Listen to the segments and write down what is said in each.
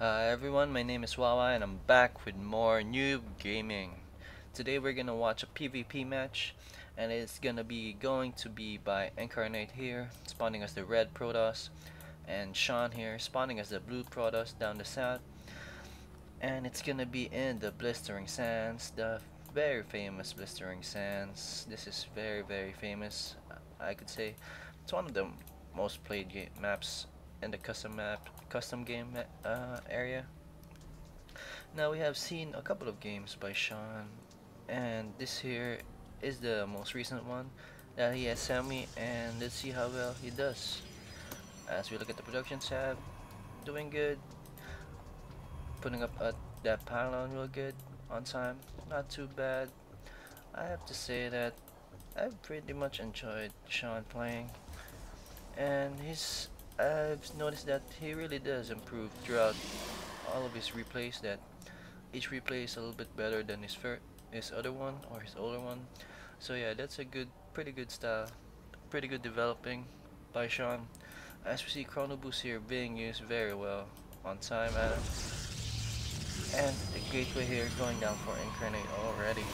Hi everyone, my name is Wawa and I'm back with more Noob Gaming. Today we're gonna watch a PvP match and it's gonna be by Encarnate here, spawning as the red Protoss, and Sean here, spawning as the blue Protoss down the south. And it's gonna be in the Blistering Sands, the very famous Blistering Sands. This is very famous, I could say. It's one of the most played maps in the custom game area. Now we have seen a couple of games by Sean, and this here is the most recent one that he has sent me, and let's see how well he does. As we look at the production tab, doing good, putting up that pylon real good, on time, not too bad. I have to say that I've pretty much enjoyed Sean playing, and I've noticed that he really does improve throughout all of his replays, that each replay is a little bit better than his other one or his older one. So yeah, that's a pretty good style, pretty good developing by Sean. As we see Chrono Boost here being used very well on time, and the gateway here going down for Incarnate already.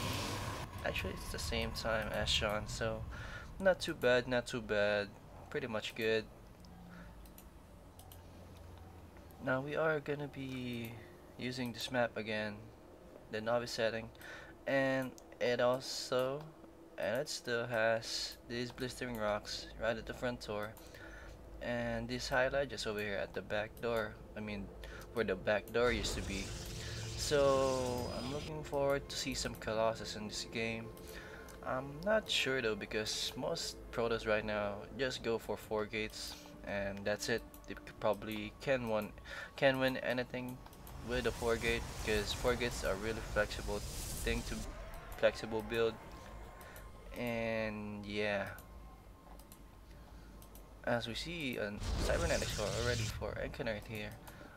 Actually, it's the same time as Sean, so not too bad, not too bad, pretty much good. Now we are gonna be using this map again, the novice setting, and it still has these blistering rocks right at the front door, and this highlight just over here at the back door. I mean, where the back door used to be. So I'm looking forward to see some Colossus in this game. I'm not sure though, because most protos right now just go for 4 gates and that's it. They probably can win anything with a 4 gate, because 4 gates are really flexible build. And yeah, as we see a cybernetic score already for Incarnate here,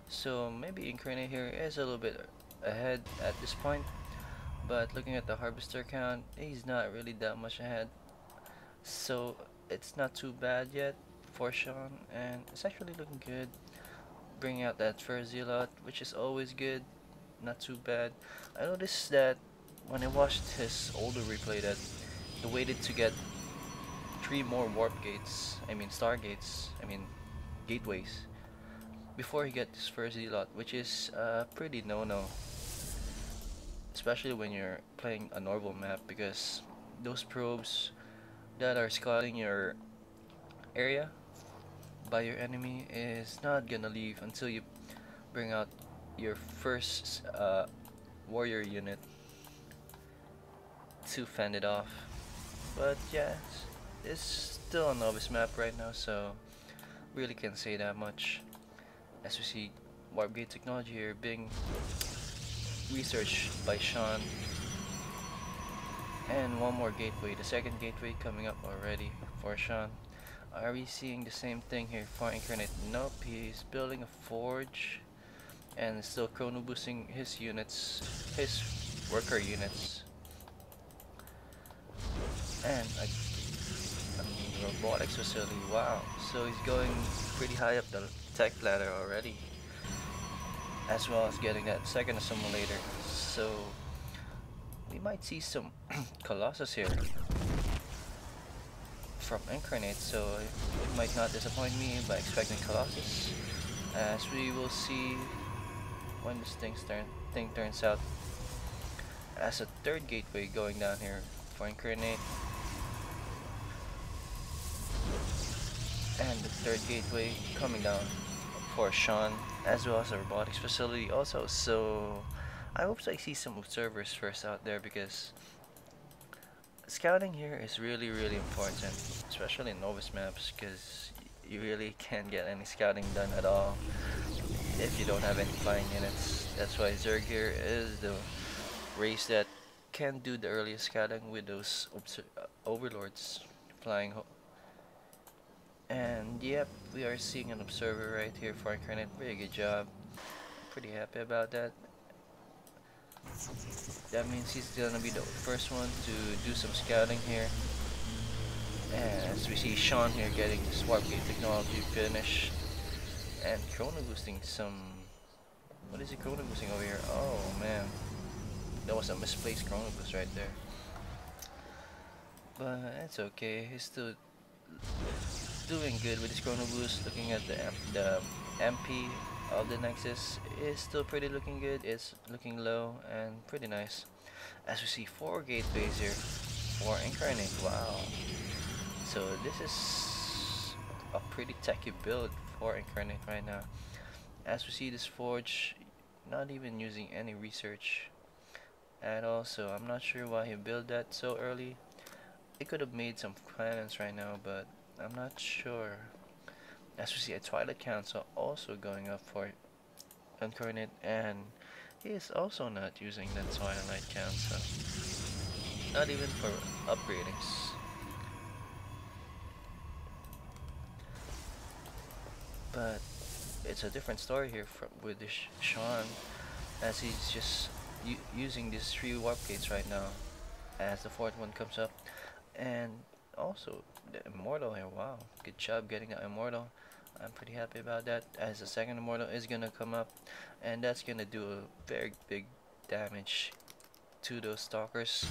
so maybe Incarnate here is a little bit ahead at this point, but looking at the harvester count, he's not really that much ahead, so it's not too bad yet for Sean, and it's actually looking good, bringing out that first zealot, which is always good, not too bad. I noticed that when I watched his older replay that he waited to get 3 more warp gates, I mean star gates, I mean gateways, before he gets his first zealot, which is pretty no-no, especially when you're playing a normal map, because those probes that are scouting your area by your enemy is not gonna leave until you bring out your first warrior unit to fend it off. But yeah, it's still a novice map right now, so really can't say that much. As we see warp gate technology here being researched by Sean, and one more gateway, the second gateway coming up already for Sean. Are we seeing the same thing here for Incarnate? Nope, he's building a forge and still chrono boosting his units, his worker units. And a robotics facility, wow. So he's going pretty high up the tech ladder already, as well as getting that second assimilator. So we might see some Colossus here from Incarnate, so it might not disappoint me by expecting Colossus, as we will see when this thing turns out, as a third gateway going down here for Incarnate, and the third gateway coming down for Sean, as well as a robotics facility also. So I hope I see some observers first out there, because scouting here is really important, especially in novice maps, because you really can't get any scouting done at all if you don't have any flying units. That's why Zerg here is the race that can do the earliest scouting with those overlords flying. And yep, we are seeing an observer right here for Incarnate. Very good job. Pretty happy about that. That means he's gonna be the first one to do some scouting here. And as we see Sean here getting the Swap Gate technology finished and chrono boosting some What is he chrono boosting over here? Oh man, that was a misplaced chrono boost right there. But it's okay. He's still doing good with his chrono boost. Looking at the MP of the Nexus is still pretty looking good. It's looking low and pretty nice. As we see 4 gateways here for Incarnate. Wow. So this is a pretty techy build for Incarnate right now. As we see this forge, not even using any research at all. So I'm not sure why he built that so early. It could have made some cannons right now, but I'm not sure. As we see a Twilight Council also going up for Incarnate, and he is also not using the Twilight Council. Not even for upgradings. But it's a different story here with this Sean, as he's just using these 3 warp gates right now as the 4th one comes up. And also the immortal here. Wow, good job getting the immortal. I'm pretty happy about that, as the 2nd immortal is gonna come up, and that's gonna do a very big damage to those stalkers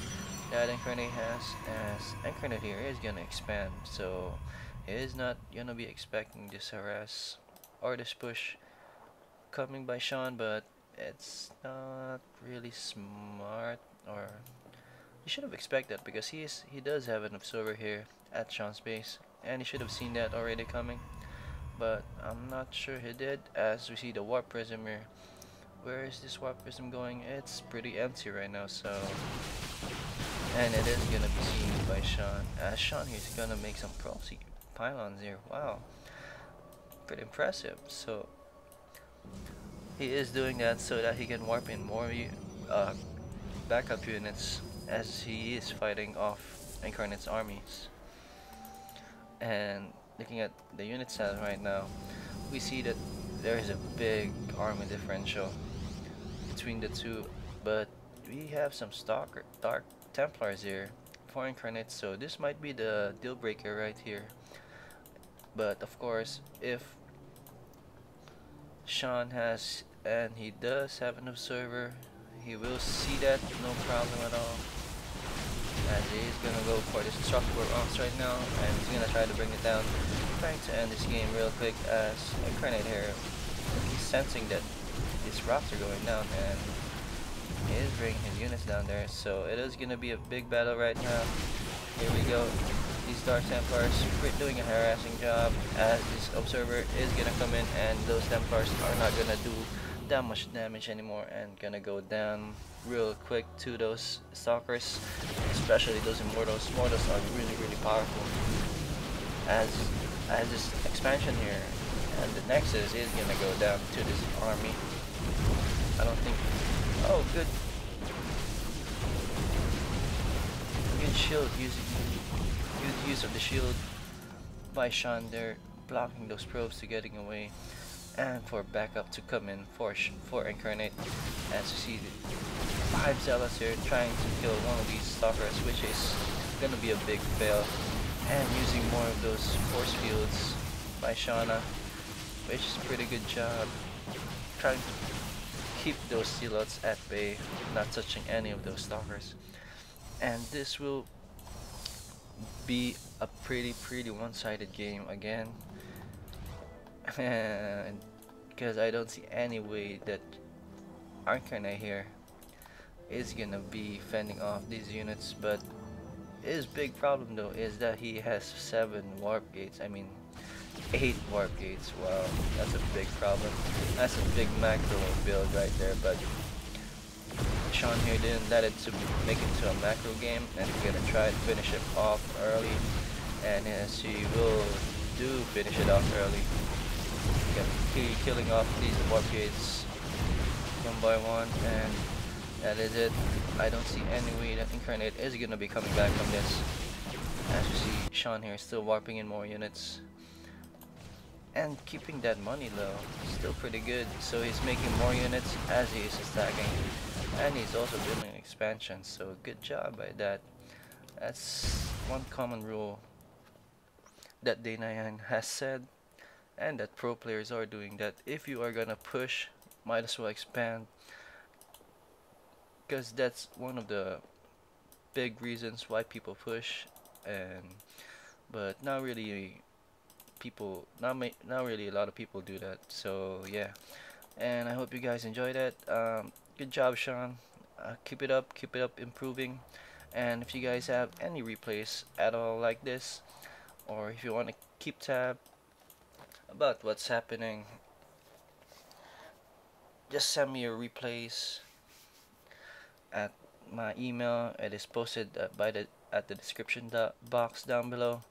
that Incarnate has, as Incarnate here is gonna expand, so he is not gonna be expecting this harass or this push coming by Sean, but it's not really smart, or you should have expected that, because he does have an observer here at Sean's base, and he should have seen that already coming. But I'm not sure he did, as we see the warp prism here. Where is this warp prism going? It's pretty empty right now, so, and it is gonna be seen by Sean, as Sean here is gonna make some proxy pylons here. Wow, pretty impressive. So he is doing that so that he can warp in more uh, backup units, as he is fighting off Incarnate's armies. And looking at the unit stats right now, we see that there is a big army differential between the two, but we have some stalker Dark Templars here for Incarnate, so this might be the deal breaker right here. But of course, if Sean has, and he does have an observer, he will see that, no problem at all, as he is gonna go for this structural arms right now, and he's gonna try to bring it down, trying to end this game real quick, as Incarnate here, he's sensing that these rocks are going down, and he is bringing his units down there, so it is gonna be a big battle right now. Here we go. These Dark Templars doing a harassing job, as this observer is gonna come in, and those Templars are not gonna do that much damage anymore, and gonna go down real quick to those stalkers, especially those immortals. Immortals are really powerful, as this expansion here and the Nexus is gonna go down to this army. I don't think. Oh, good shield using. Good use of the shield by Sean there, blocking those probes to getting away, and for backup to come in for Incarnate, as you see the 5 zealots here trying to kill one of these stalkers, which is gonna be a big fail, and using more of those force fields by Shauna, which is a pretty good job, trying to keep those zealots at bay, not touching any of those stalkers. And this will be a pretty one-sided game again, and because I don't see any way that Incarnate here is gonna be fending off these units. But his big problem though is that he has 7 warp gates, I mean 8 warp gates. Wow, that's a big problem. That's a big macro build right there, but Sean here didn't let it to make it to a macro game, and he's gonna try to finish it off early, and as he will do finish it off early, killing off these warp gates one by one, and that is it. I don't see any way that Incarnate is gonna be coming back from this, as you see Sean here still warping in more units and keeping that money low. Still pretty good, so he's making more units as he is stacking, and he's also building an expansion, so good job by that. That's one common rule that Day9 has said, and that pro players are doing, that if you are gonna push might as well expand, because that's one of the big reasons why people push. And but not really people, not really a lot of people do that. So yeah, and I hope you guys enjoy that. Good job, Sean. Keep it up improving. And if you guys have any replays at all like this, or if you want to keep tab about what's happening, just send me your replays at my email. It is posted by the at the description box down below.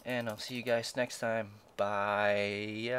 And I'll see you guys next time. Bye.